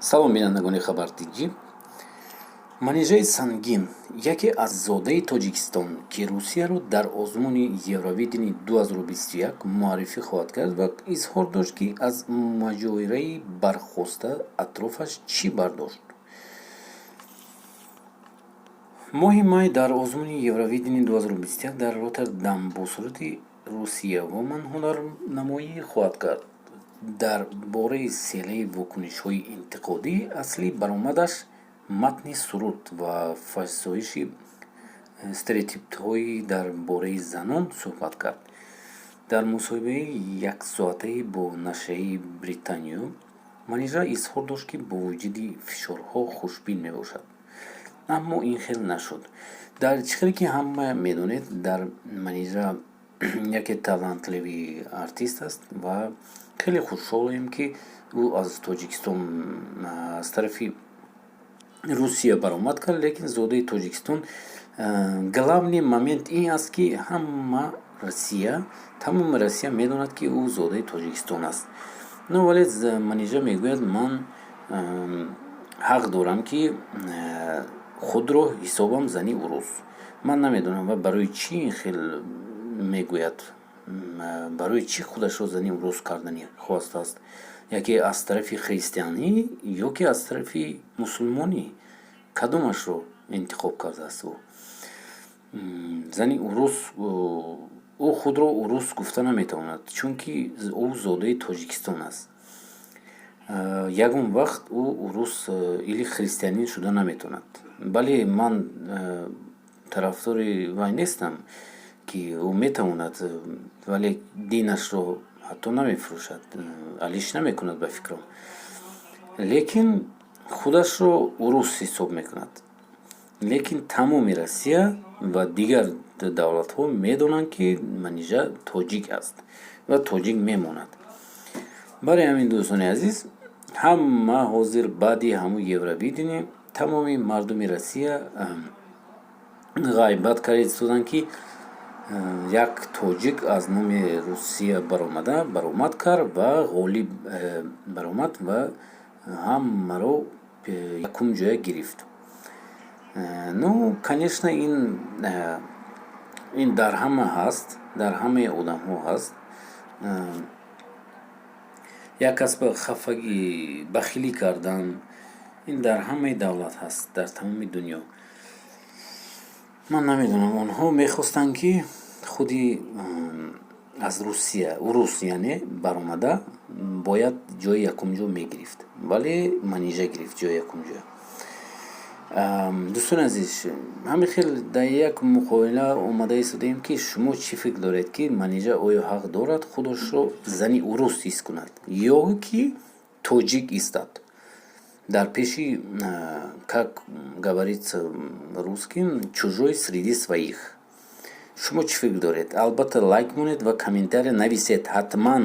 салом бинандагони хабартиҷӣ. Манижаи сангин яке аз зодаи Тоҷикистон, ки Русияро дар озмуни Евровидени 2021 муаррифӣ хоҳад кард ва изҳор дошт, ки аз моҷоираи бархоста атрофаш чӣ бардошт. моҳи май дар озмуни Евровидени 2021 дар Роттердам бо сурати Русия воман ҳунарнамоӣ хоҳад кард. дар бораи селаи вокунишҳои интиқодӣ аслӣ баромадаш матни суруд ва фаҳшоиши стереотипҳои дар бораи занон суҳбат кард. дар мусоҳибаи яксоатаи бо нашрияи Британиё, Манижа изҳор дошт, ки бо вуҷуди фишорҳо хушбин мебошад. аммо ин хел нашуд. дар чӣ хеле ки ҳама медонед, дар Манижа яке талантливи артист аст ва хеле хушҳолем, ки ӯ аз Тоҷикистон аз тарафи Русия баромад кард, лекин зодаи Тоҷикистон. Главный момент ин аст, ки тамоми Россия медонад, ки ӯ зодаи Тоҷикистон аст. но вале Манижа мегӯяд, ман ҳақ дорам, ки худро ҳисобам зани урус. ман намедонам ва барои чӣ ин хел мегӯяд, барои чӣ худашро зани урус кардани хостааст, яке аз тарафи христианӣ ё ки аз тарафи мусулмонӣ, кадомашро интихоб кардааст ӯ. зани урус, ӯ худро урус гуфта наметавонад, чунки ӯ зодаи Тоҷикистон аст. ягон вақт ӯ урус или христианӣ шуда наметавонад. бале ман тарафдори вай нестам, ки ӯ метавонад, вале динашро ҳатто намефурӯшад, алиш намекунад ба фикрам, лекин худашро урус ҳисоб мекунад. лекин тамоми Россия ва дигар давлатҳо медонанд, ки Манижа тоҷик аст ва тоҷик мемонад. барои ҳамин дӯстони азиз, ҳама ҳозир баъди ҳамун Евровидение тамоми мардуми Россия ғайбат карда истоданд, ки як тоҷик аз номи Русия баромад кард ва ғолиб баромад ва ҳамаро якум ҷоя гирифт. ну конечно, ин дар ҳама ҳаст, дар ҳамаи одамҳо ҳаст. як касба хафагӣ, бахилӣ кардан, ин дар ҳамаи давлат ҳаст, дар тамоми дунё. ман намедонам, онҳо мехостанд, ки худи аз Русия, урус яъне баромада бояд ҷои якумҷо мегирифт, вале Манижа гирифт ҷои якумҷо. дӯстони азиз, ҳамин хел дар як муқоила омада истодаем, ки шумо чӣ фикр доред, ки Манижа оё ҳақ дорад худашро зани урус ҳис кунад ё ки тоҷик истад? дар пеши, как говорит русским, чужой среди своих. шумо чӣ фикр доред? албатта лайк монед ва комментария нависед. ҳатман